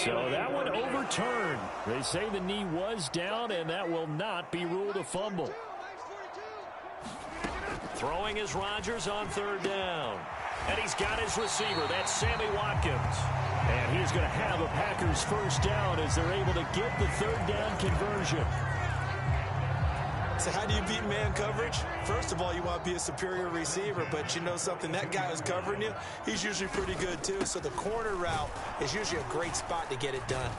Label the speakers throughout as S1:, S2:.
S1: So that one overturned. They say the knee was down, and that will not be ruled a fumble.
S2: Throwing is Rodgers on third down. And he's got his receiver. That's Sammy Watkins.
S1: And he's going to have a Packers first down as they're able to get the third down conversion.
S3: So how do you beat man coverage? First of all, you want to be a superior receiver, but you know something, that guy who's covering you, he's usually pretty good too. So the corner route is usually a great spot to get it done.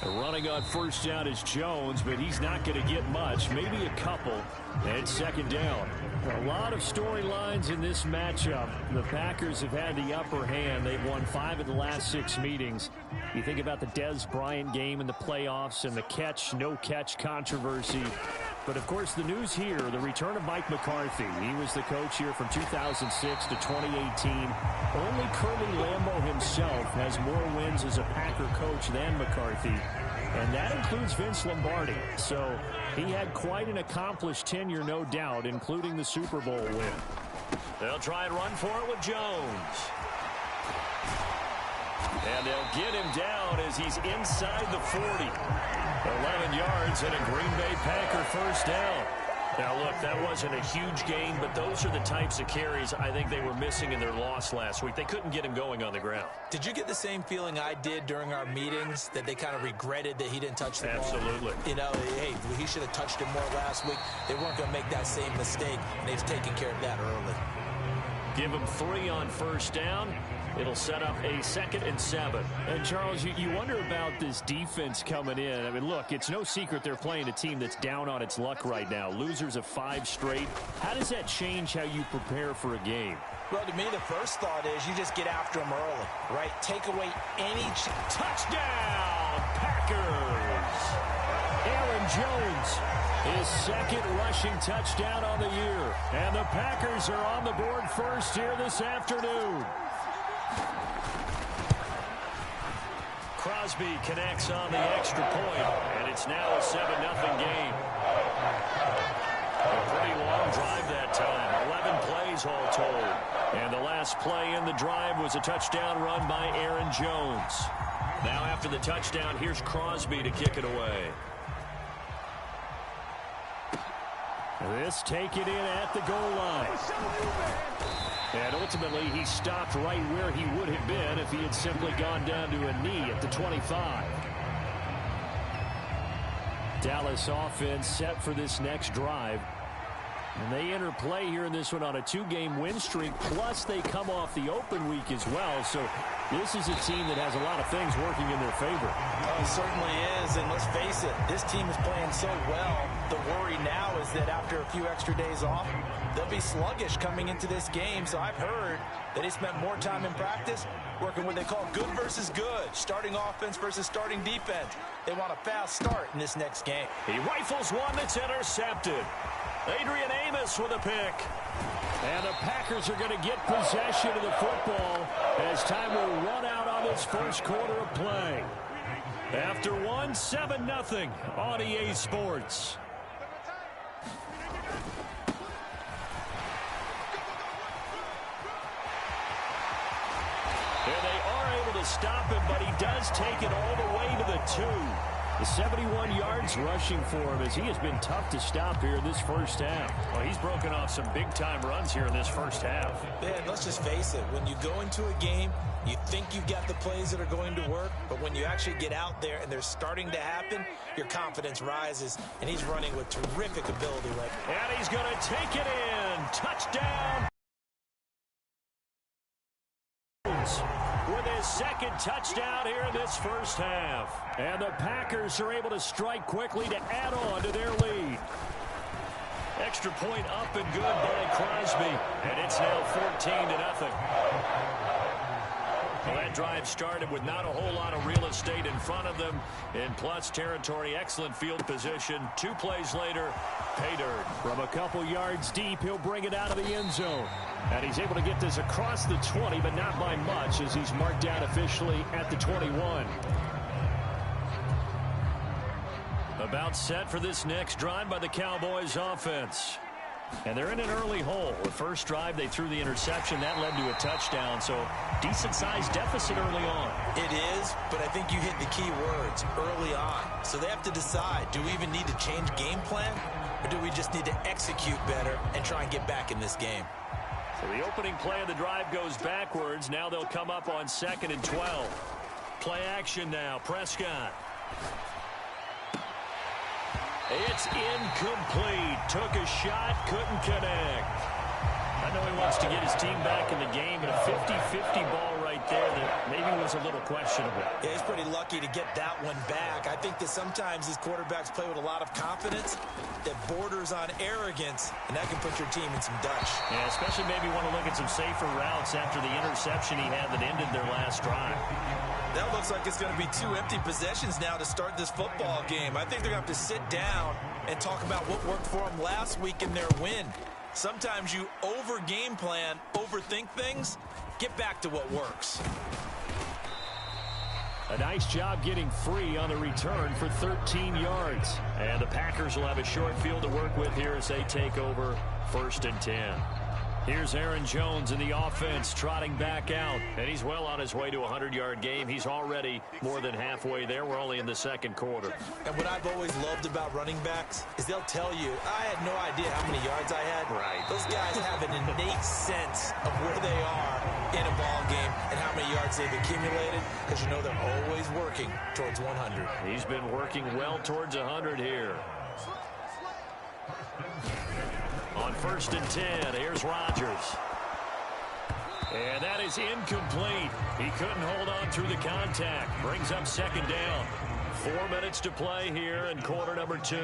S1: Running on first down is Jones, but he's not going to get much, maybe a couple. And second down. A lot of storylines in this matchup. The Packers have had the upper hand. They've won 5 of the last 6 meetings. You think about the Dez Bryant game in the playoffs and the catch, no catch controversy. But, of course, the news here, the return of Mike McCarthy. He was the coach here from 2006 to 2018. Only Curly Lambeau himself has more wins as a Packer coach than McCarthy. And that includes Vince Lombardi. So he had quite an accomplished tenure, no doubt, including the Super Bowl win.
S2: They'll try and run for it with Jones. And they'll get him down as he's inside the 40. 11 yards and a Green Bay Packer first down. Now, look, that wasn't a huge gain, but those are the types of carries I think they were missing in their loss last week. They couldn't get him going on the ground.
S3: Did you get the same feeling I did during our meetings, that they kind of regretted that he didn't touch the ball?
S2: Absolutely.
S3: You know, hey, he should have touched it more last week. They weren't going to make that same mistake, and they've taken care of that early.
S2: Give him 3 on first down. It'll set up a 2nd and 7.
S1: And, Charles, you wonder about this defense coming in. I mean, look, it's no secret they're playing a team that's down on its luck right now. Losers of 5 straight. How does that change how you prepare for a game?
S3: Well, to me, the first thought is you just get after them early, right? Take away any
S2: touchdown, Packers!
S1: Aaron Jones, his 2nd rushing touchdown on the year. And the Packers are on the board first here this afternoon.
S2: Crosby connects on the extra point, and it's now a 7-0 game. A pretty long drive that time, 11 plays all told. And the last play in the drive was a touchdown run by Aaron Jones. Now after the touchdown, here's Crosby to kick it away.
S1: This taken in at the goal line. And ultimately, he stopped right where he would have been if he had simply gone down to a knee at the 25. Dallas offense set for this next drive. And they enter play here in this one on a 2-game win streak, plus they come off the open week as well. So this is a team that has a lot of things working in their favor.
S3: Oh, it certainly is, and let's face it, this team is playing so well. The worry now is that after a few extra days off, they'll be sluggish coming into this game. So I've heard that they spent more time in practice working what they call good versus good, starting offense versus starting defense. They want a fast start in this next game.
S2: He rifles one that's intercepted. Adrian Amos with a pick.
S1: And the Packers are going to get possession of the football as time will run out on this first quarter of play. After 7-0 on EA Sports. And they are able to stop him, but he does take it all the way to the 2. The 71 yards rushing for him as he has been tough to stop here in this first half.
S2: Well, he's broken off some big-time runs here in this first half.
S3: Yeah, let's just face it. When you go into a game, you think you've got the plays that are going to work, but when you actually get out there and they're starting to happen, your confidence rises, and he's running with terrific ability right now.
S2: And he's going to take it in. Touchdown. With his 2nd touchdown here in this first half.
S1: And the Packers are able to strike quickly to add on to their lead.
S2: Extra point up and good by Crosby. And it's now 14-0. Well, that drive started with not a whole lot of real estate in front of them. In plus territory, excellent field position. 2 plays later, pay dirt.
S1: From a couple yards deep, he'll bring it out of the end zone. And he's able to get this across the 20, but not by much as he's marked down officially at the 21.
S2: About set for this next drive by the Cowboys offense.
S1: And they're in an early hole. The first drive, they threw the interception. That led to a touchdown. So decent-sized deficit early on.
S3: It is, but I think you hit the key words, early on. So they have to decide, do we even need to change game plan? Or do we just need to execute better and try and get back in this game?
S1: So the opening play of the drive goes backwards. Now they'll come up on 2nd and 12. Play action now. Prescott. It's incomplete. Took a shot, couldn't connect. I know he wants to get his team back in the game, but a 50-50 ball right there that maybe was a little questionable.
S3: Yeah, he's pretty lucky to get that one back. I think that sometimes these quarterbacks play with a lot of confidence that borders on arrogance, and that can put your team in some Dutch.
S1: Yeah, especially maybe want to look at some safer routes after the interception he had that ended their last drive.
S3: That looks like it's going to be 2 empty possessions now to start this football game. I think they're going to have to sit down and talk about what worked for them last week in their win. Sometimes you over-game plan, overthink things. Get back to what works.
S1: A nice job getting free on the return for 13 yards. And the Packers will have a short field to work with here as they take over 1st and 10. Here's Aaron Jones in the offense, trotting back out. And he's well on his way to a 100-yard game. He's already more than halfway there. We're only in the 2nd quarter.
S3: And what I've always loved about running backs is they'll tell you, I had no idea how many yards I had.
S1: Right.
S3: Those guys have an innate sense of where they are in a ball game and how many yards they've accumulated, because you know they're always working towards 100.
S1: He's been working well towards 100 here. On 1st and 10, here's Rodgers. And that is incomplete. He couldn't hold on through the contact. Brings up 2nd down. 4 minutes to play here in quarter number 2.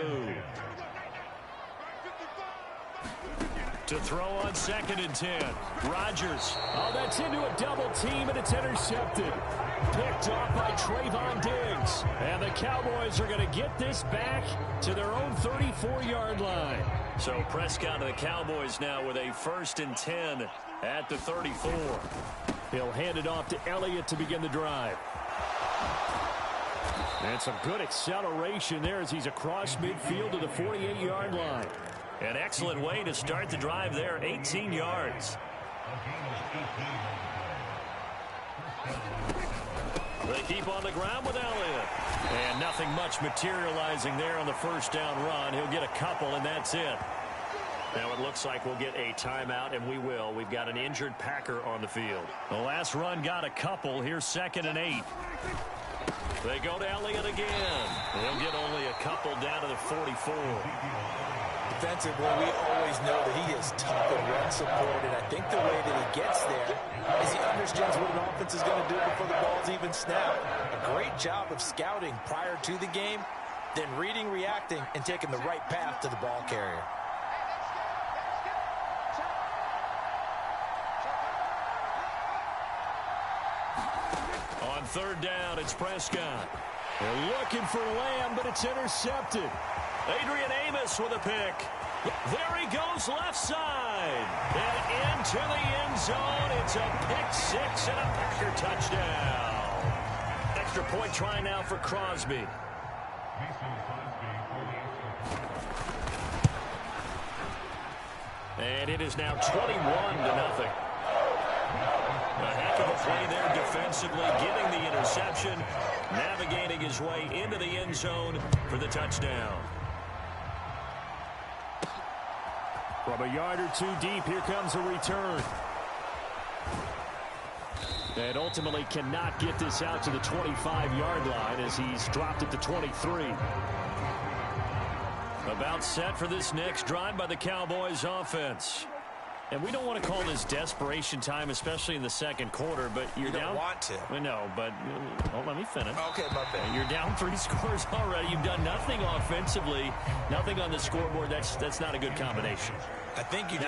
S1: To throw on 2nd and 10. Rodgers. Oh, that's into a double team, and it's intercepted. Picked off by Trayvon Diggs. And the Cowboys are going to get this back to their own 34-yard line. So Prescott and the Cowboys now with a 1st and 10 at the 34. He'll hand it off to Elliott to begin the drive. And some good acceleration there as he's across midfield to the 48-yard line. An excellent way to start the drive there, 18 yards. They keep on the ground with Elliott. And nothing much materializing there on the 1st down run. He'll get a couple, and that's it. Now it looks like we'll get a timeout, and we will. We've got an injured Packer on the field. The last run got a couple. Here's 2nd and 8. They go to Elliott again. He'll get only a couple down to the 44.
S3: Defensively, we always know that he is tough and run support, and I think the way that he gets there is he understands what an offense is going to do before the ball's even snapped. A great job of scouting prior to the game, then reading, reacting, and taking the right path to the ball carrier. On 3rd down, it's Prescott.
S1: They're looking for Lamb, but it's intercepted.
S2: Adrian Amos with a pick. There he goes left side. And into the end zone. It's a pick 6 and a Packer touchdown.
S1: Extra point try now for Crosby. And it is now 21-0. A heck of a play there defensively, getting the interception, navigating his way into the end zone for the touchdown. From a yard or two deep, here comes a return. And ultimately cannot get this out to the 25-yard line as he's dropped it to 23. About set for this next drive by the Cowboys offense. And we don't want to call this desperation time, especially in the 2nd quarter, but you're down.
S3: You don't want to.
S1: I know, but let me finish.
S3: Okay, my bad.
S1: You're down 3 scores already. You've done nothing offensively, nothing on the scoreboard. That's not a good combination.
S3: I think you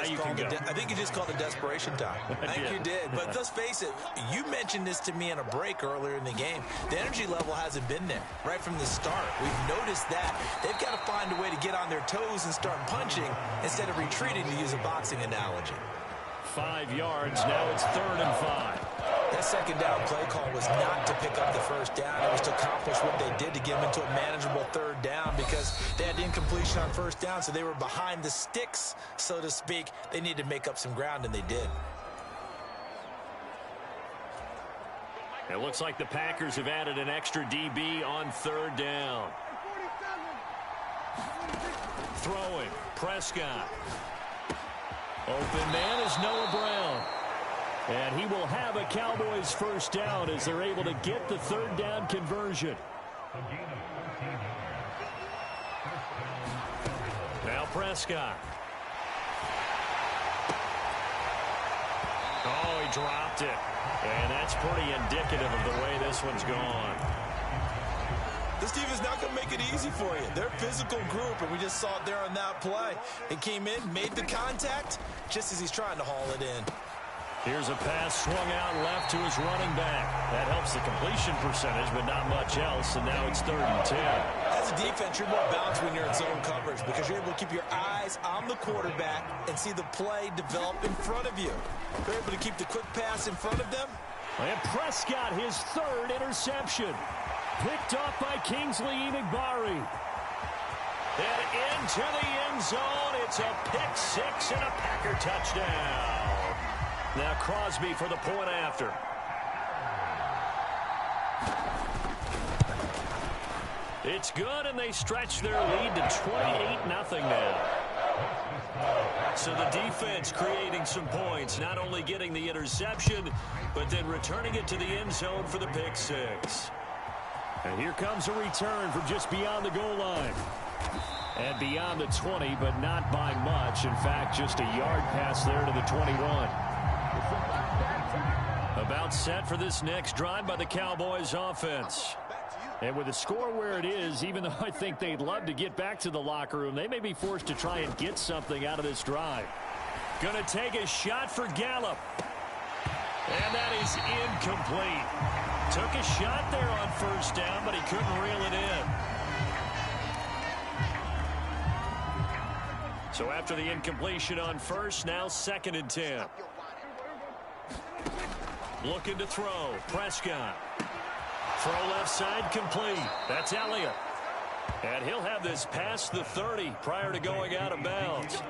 S3: just called it desperation time. I think you did. But let's face it, you mentioned this to me in a break earlier in the game. The energy level hasn't been there right from the start. We've noticed that. They've got to find a way to get on their toes and start punching instead of retreating, to use a boxing analogy.
S1: 5 yards. Now it's 3rd and 5.
S3: That second down play call was not to pick up the first down. It was to accomplish what they did to get them into a manageable third down because they had incompletion on first down, so they were behind the sticks, so to speak. They needed to make up some ground, and they did.
S1: It looks like the Packers have added an extra DB on third down. Throwing, Prescott. Open man is Noah Brown. And he will have a Cowboys first down as they're able to get the third down conversion. Now Prescott. Oh, he dropped it. And that's pretty indicative of the way this one's gone.
S3: This team is not going to make it easy for you. They're a physical group, and we just saw it there on that play. He came in, made the contact, just as he's trying to haul it in.
S1: Here's a pass swung out left to his running back. That helps the completion percentage, but not much else, and now it's 3rd and 10.
S3: As a defense, you're more balanced when you're in zone coverage because you're able to keep your eyes on the quarterback and see the play develop in front of you. You're able to keep the quick pass in front of them.
S1: And Prescott, his 3rd interception. Picked off by Kingsley Enagbare. And into the end zone. It's a pick six and a Packer touchdown. Now Crosby for the point after. It's good, and they stretch their lead to 28-0 now. So the defense creating some points, not only getting the interception, but then returning it to the end zone for the pick six. And here comes a return from just beyond the goal line. And beyond the 20, but not by much. In fact, just a yard pass there to the 21. About set for this next drive by the Cowboys offense. And with the score where it is, even though I think they'd love to get back to the locker room, they may be forced to try and get something out of this drive. Going to take a shot for Gallup. And that is incomplete. Took a shot there on first down, but he couldn't reel it in. So after the incompletion on first, now 2nd and 10. Looking to throw. Prescott. Throw left side complete. That's Elliott. And he'll have this past the 30 prior to going out of bounds.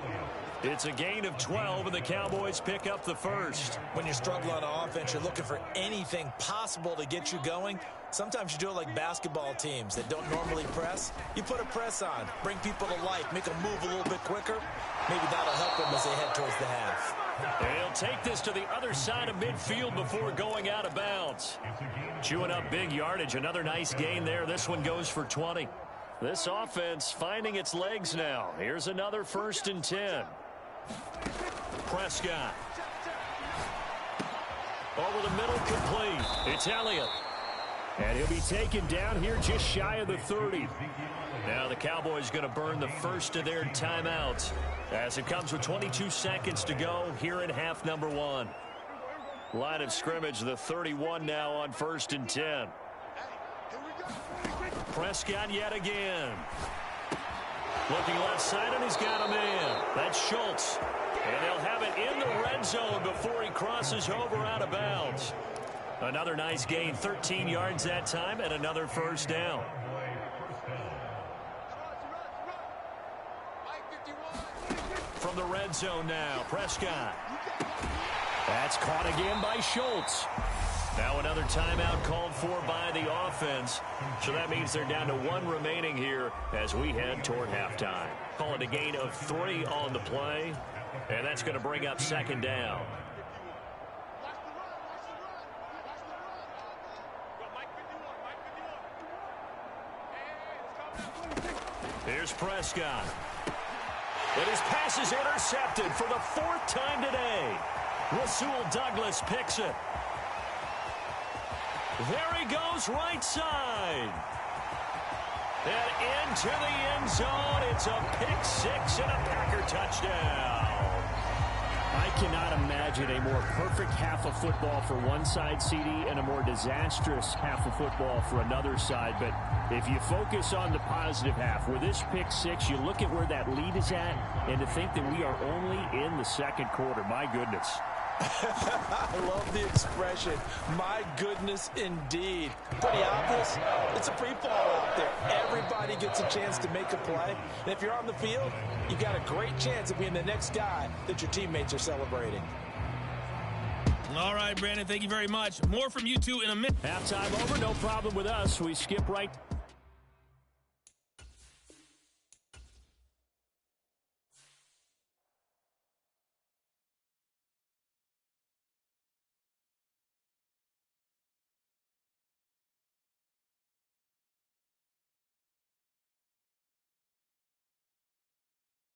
S1: It's a gain of 12, and the Cowboys pick up the first.
S3: When you're struggling on offense, you're looking for anything possible to get you going. Sometimes you do it like basketball teams that don't normally press. You put a press on, bring people to life, make them move a little bit quicker. Maybe that'll help them as they head towards the half.
S1: And he'll take this to the other side of midfield before going out of bounds. Chewing up big yardage. Another nice gain there. This one goes for 20. This offense finding its legs now. Here's another 1st and 10. Prescott. Over the middle, complete. It's Elliott. And he'll be taken down here just shy of the 30. Now the Cowboys going to burn the first of their timeouts as it comes with 22 seconds to go here in half number 1. Line of scrimmage, the 31 now on 1st and 10. Prescott yet again. Looking left side, and he's got a man. That's Schultz. And they'll have it in the red zone before he crosses over out of bounds. Another nice gain, 13 yards that time, and another first down. From the red zone now, Prescott. That's caught again by Schultz. Now another timeout called for by the offense. So that means they're down to 1 remaining here as we head toward halftime. Call it a gain of 3 on the play. And that's going to bring up 2nd down. Here's Prescott. And his pass is intercepted for the 4th time today. Rasul Douglas picks it. There he goes, right side. And into the end zone. It's a pick six and a Packer touchdown. I cannot imagine a more perfect half of football for one side, CD, and a more disastrous half of football for another side. But if you focus on the positive half, with this pick six, you look at where that lead is at, and to think that we are only in the 2nd quarter. My goodness.
S3: I love the expression. My goodness, indeed. Pretty obvious. It's a free fall out there. Everybody gets a chance to make a play. And if you're on the field, you've got a great chance of being the next guy that your teammates are celebrating.
S4: All right, Brandon, thank you very much. More from you two in a minute.
S1: Halftime over, no problem with us. We skip right